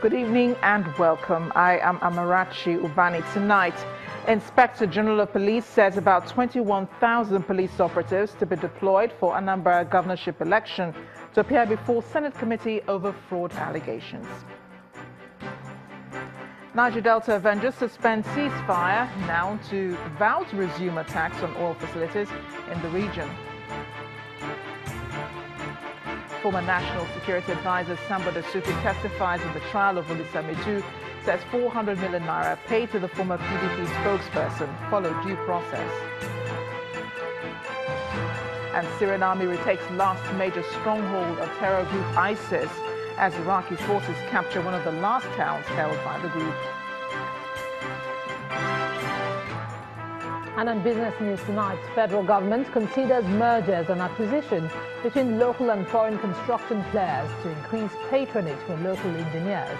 Good evening and welcome. I am Amarachi Ubani. Tonight, Inspector General of Police says about 21,000 police operatives to be deployed for Anambra governorship election to appear before Senate committee over fraud allegations. Niger Delta Avengers suspend ceasefire now to vow to resume attacks on oil facilities in the region. Former National Security Advisor Sambo Dasuki testifies in the trial of Olisa Metu, says 400 million naira paid to the former PDP spokesperson followed due process. And Syrian army retakes last major stronghold of terror group ISIS as Iraqi forces capture one of the last towns held by the group. And on business news tonight, federal government considers mergers and acquisition between local and foreign construction players to increase patronage for local engineers.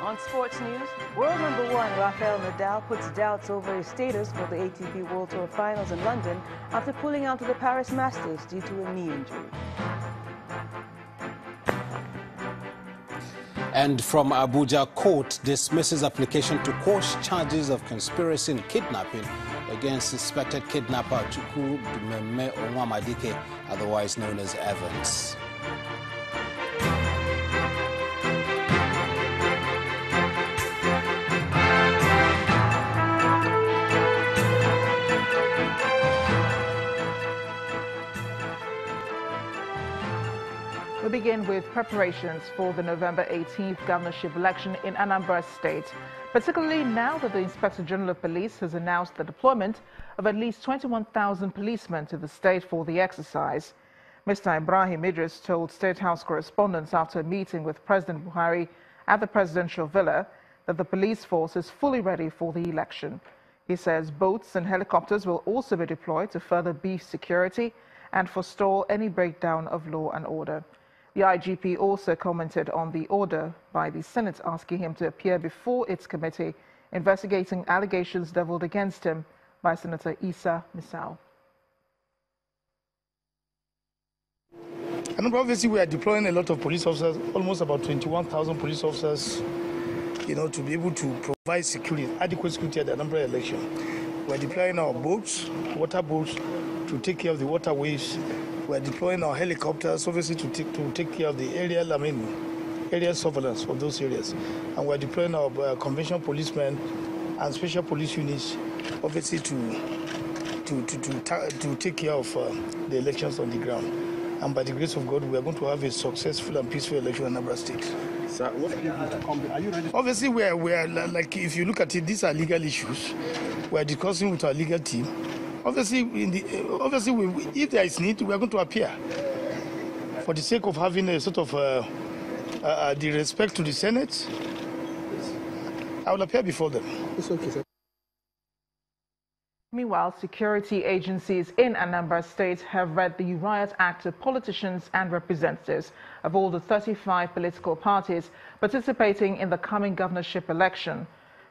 On sports news, world number one Rafael Nadal puts doubts over his status for the ATP World Tour Finals in London after pulling out of the Paris Masters due to a knee injury. And from Abuja, court dismisses application to quash charges of conspiracy and kidnapping against suspected kidnapper Chukwu Dumeme Onwamadike, otherwise known as Evans. We begin with preparations for the November 18th governorship election in Anambra State, particularly now that the Inspector General of Police has announced the deployment of at least 21,000 policemen to the state for the exercise. Mr. Ibrahim Idris told State House correspondents after a meeting with President Buhari at the presidential villa that the police force is fully ready for the election. He says boats and helicopters will also be deployed to further beef security and forestall any breakdown of law and order. The IGP also commented on the order by the Senate asking him to appear before its committee investigating allegations leveled against him by Senator Isa Misau. And obviously we are deploying a lot of police officers, almost about 21,000 police officers, to be able to provide security, adequate security at the Anambra election. We are deploying our boats, water boats, to take care of the waterways. We are deploying our helicopters, obviously, to take care of the area surveillance for those areas. And we are deploying our conventional policemen and special police units, obviously, to take care of the elections on the ground. And by the grace of God, we are going to have a successful and peaceful election in Anambra State. Sir, what do you need to come? Are you ready? Obviously, we are like, if you look at it, these are legal issues. We are discussing with our legal team. Obviously, if there is need, we are going to appear. For the sake of having a sort of the respect to the Senate, I will appear before them. It's okay, sir. Meanwhile, security agencies in Anambra State have read the Riot Act to politicians and representatives of all the 35 political parties participating in the coming governorship election.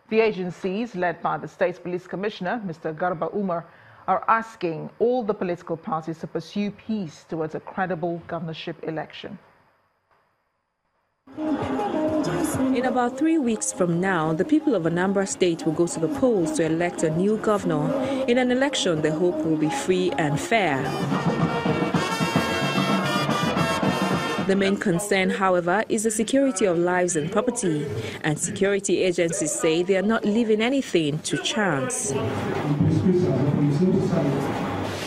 The agencies, led by the State Police Commissioner, Mr. Garba Umar, are asking all the political parties to pursue peace towards a credible governorship election. In about 3 weeks from now, the people of Anambra State will go to the polls to elect a new governor in an election they hope will be free and fair. The main concern, however, is the security of lives and property, and security agencies say they are not leaving anything to chance.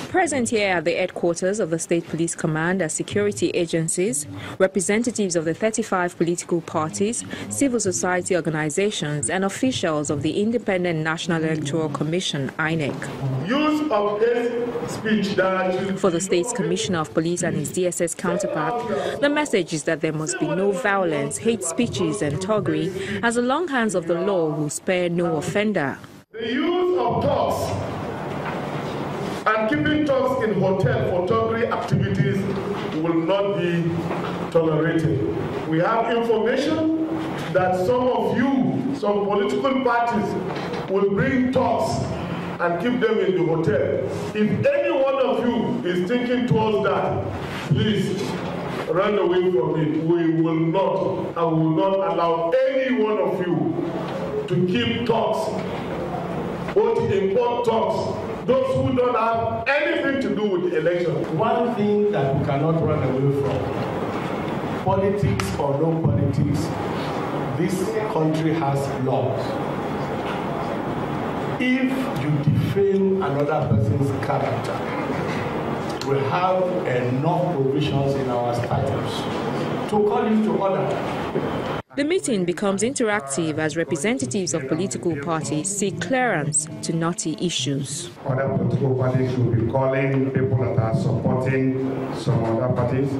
Present here at the headquarters of the State Police Command are security agencies, representatives of the 35 political parties, civil society organizations, and officials of the Independent National Electoral Commission, INEC. Use of hate speech For the State's Commissioner of Police and his DSS counterpart, the message is that there must be no violence, hate speeches, and thuggery, as the long hands of the law will spare no offender. The use of talks and keeping talks in hotel for thuggery activities will not be tolerated. We have information that some political parties will bring talks and keep them in the hotel. If any one of you is thinking towards that, please run away from it. We will not, I will not allow any one of you to keep talks, or to import talks, those who don't have anything to do with the election. One thing that we cannot run away from, politics or no politics, this country has laws. If you defame another person's character, we have enough provisions in our statutes to call you to order. The meeting becomes interactive as representatives of political parties seek clearance to knotty issues. Other political parties will be calling people that are supporting some other parties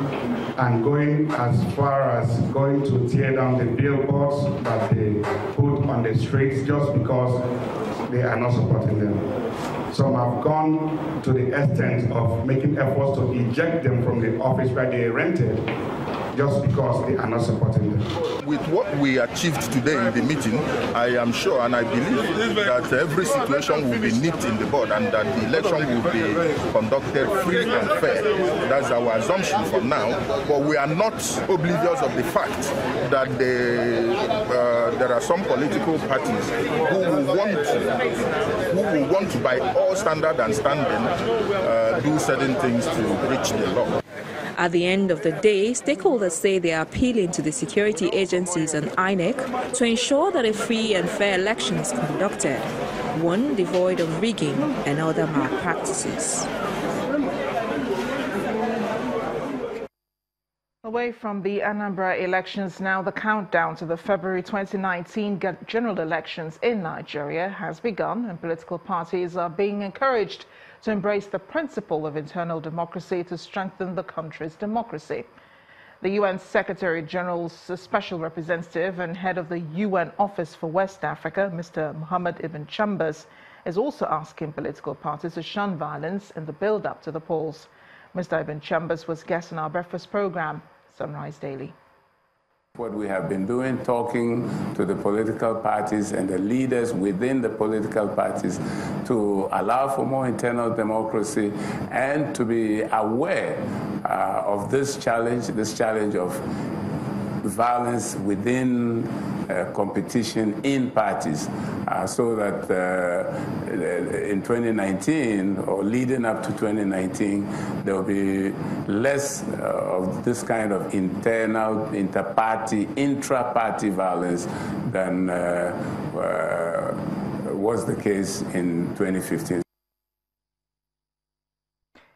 and going as far as going to tear down the billboards that they put on the streets just because they are not supporting them. Some have gone to the extent of making efforts to eject them from the office where they rented just because they are not supporting them. With what we achieved today in the meeting, I am sure and I believe that every situation will be nipped in the bud and that the election will be conducted free and fair. That's our assumption for now. But we are not oblivious of the fact that there are some political parties who will want to, by all standard and standing, do certain things to breach the law. At the end of the day, stakeholders say they are appealing to the security agencies and INEC to ensure that a free and fair election is conducted, one devoid of rigging and other malpractices. Away from the Anambra elections now, the countdown to the February 2019 general elections in Nigeria has begun, and political parties are being encouraged to embrace the principle of internal democracy to strengthen the country's democracy. The UN Secretary General's special representative and head of the UN Office for West Africa, Mr. Mohammed Ibn Chambers, is also asking political parties to shun violence in the build-up to the polls. Mr. Ibn Chambers was guest on our breakfast program, Sunrise Daily. What we have been doing, talking to the political parties and the leaders within the political parties to allow for more internal democracy and to be aware of this challenge of violence within competition in parties, so that in 2019 or leading up to 2019, there will be less of this kind of internal, inter-party, intra-party violence than was the case in 2015.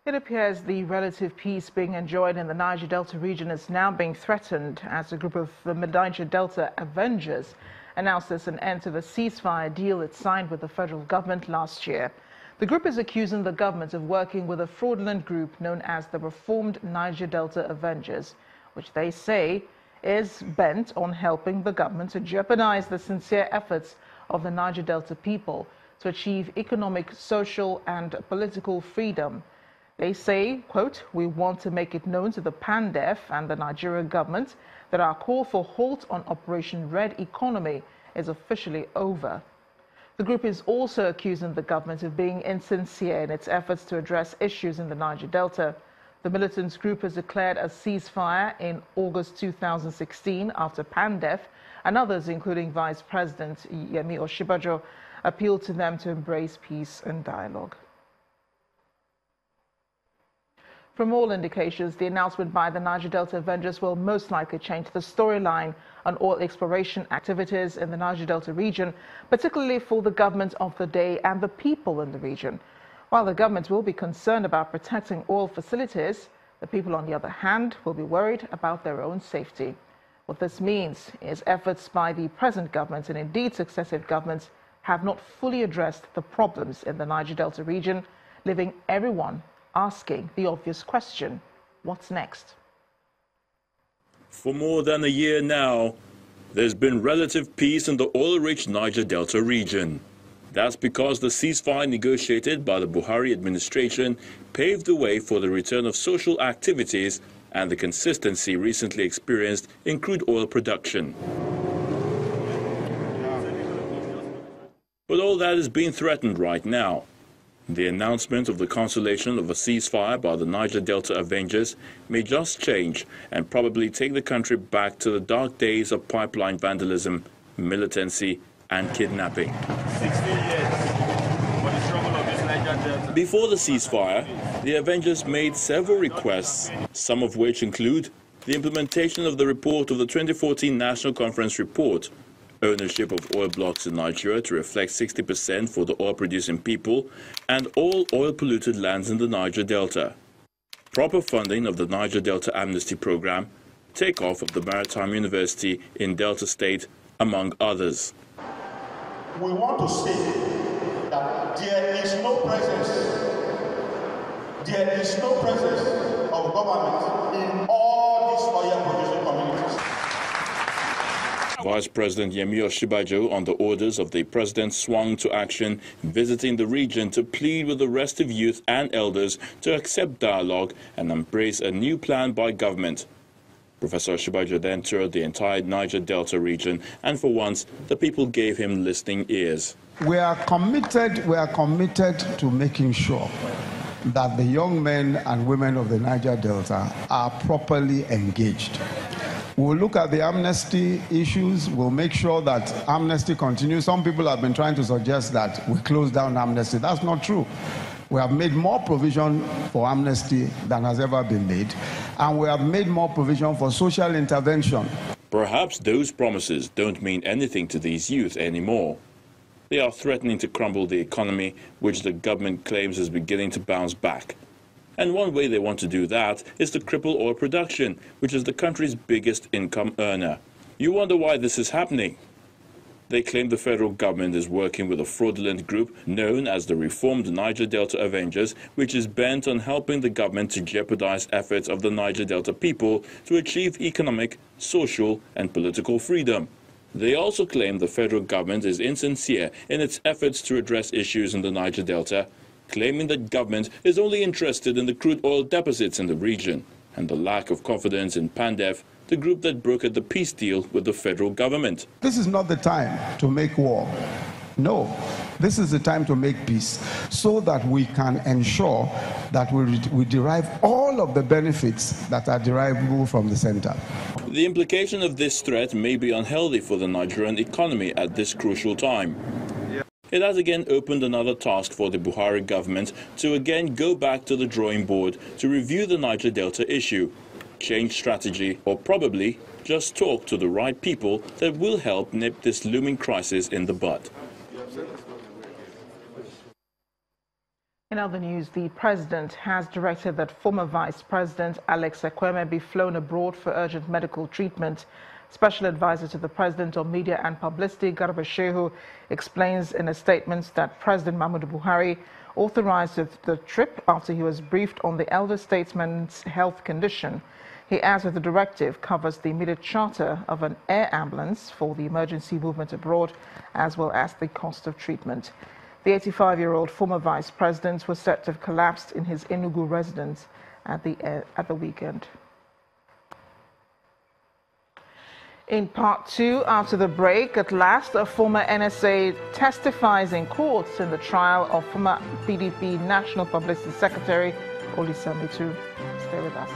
It appears the relative peace being enjoyed in the Niger Delta region is now being threatened as a group of the Niger Delta Avengers announces an end to the ceasefire deal it signed with the federal government last year. The group is accusing the government of working with a fraudulent group known as the Reformed Niger Delta Avengers, which they say is bent on helping the government to jeopardize the sincere efforts of the Niger Delta people to achieve economic, social, and political freedom. They say, quote, "We want to make it known to the PANDEF and the Nigerian government that our call for halt on Operation Red Economy is officially over." The group is also accusing the government of being insincere in its efforts to address issues in the Niger Delta. The militant group has declared a ceasefire in August 2016 after PANDEF and others, including Vice President Yemi Osinbajo, appealed to them to embrace peace and dialogue. From all indications, the announcement by the Niger Delta Avengers will most likely change the storyline on oil exploration activities in the Niger Delta region, particularly for the government of the day and the people in the region. While the government will be concerned about protecting oil facilities, the people, on the other hand, will be worried about their own safety. What this means is efforts by the present government and indeed successive governments have not fully addressed the problems in the Niger Delta region, leaving everyone asking the obvious question: what's next? For more than a year now, there's been relative peace in the oil-rich Niger Delta region. That's because the ceasefire negotiated by the Buhari administration paved the way for the return of social activities and the consistency recently experienced in crude oil production. But all that is being threatened right now. The announcement of the cancellation of a ceasefire by the Niger Delta Avengers may just change and probably take the country back to the dark days of pipeline vandalism, militancy and kidnapping. 16 years for the struggle of this Niger Delta. Before the ceasefire, the Avengers made several requests, some of which include the implementation of the report of the 2014 National Conference report, ownership of oil blocks in Nigeria to reflect 60% for the oil-producing people, and all oil-polluted lands in the Niger Delta. Proper funding of the Niger Delta Amnesty Program, takeoff of the Maritime University in Delta State, among others. We want to say that there is no presence of government in all these oil-producing communities. Vice President Yemi Osinbajo, on the orders of the president, swung to action, visiting the region to plead with the restive youth and elders to accept dialogue and embrace a new plan by government. Professor Osinbajo then toured the entire Niger Delta region, and for once, the people gave him listening ears. We are committed to making sure that the young men and women of the Niger Delta are properly engaged. We'll look at the amnesty issues. We'll make sure that amnesty continues. Some people have been trying to suggest that we close down amnesty. That's not true. We have made more provision for amnesty than has ever been made, and we have made more provision for social intervention. Perhaps those promises don't mean anything to these youth anymore. They are threatening to crumble the economy, which the government claims is beginning to bounce back. And one way they want to do that is to cripple oil production, which is the country's biggest income earner. You wonder why this is happening. They claim the federal government is working with a fraudulent group known as the Reformed Niger Delta Avengers, which is bent on helping the government to jeopardize efforts of the Niger Delta people to achieve economic, social and political freedom. They also claim the federal government is insincere in its efforts to address issues in the Niger Delta, claiming that government is only interested in the crude oil deposits in the region and the lack of confidence in PANDEF, the group that brokered the peace deal with the federal government. This is not the time to make war. No, this is the time to make peace so that we can ensure that we derive all of the benefits that are derivable from the center. The implication of this threat may be unhealthy for the Nigerian economy at this crucial time. It has again opened another task for the Buhari government to again go back to the drawing board to review the Niger Delta issue, change strategy, or probably just talk to the right people that will help nip this looming crisis in the bud. In other news, the president has directed that former Vice President Alex Ekweme be flown abroad for urgent medical treatment. Special advisor to the president on media and publicity, Garba Shehu, explains in a statement that President Muhammadu Buhari authorized the trip after he was briefed on the elder statesman's health condition. He adds that the directive covers the immediate charter of an air ambulance for the emergency movement abroad, as well as the cost of treatment. The 85-year-old former vice president was said to have collapsed in his Enugu residence at the weekend. In part two, after the break, at last, a former NSA testifies in court in the trial of former PDP National Publicity Secretary Olisa Metu. Stay with us.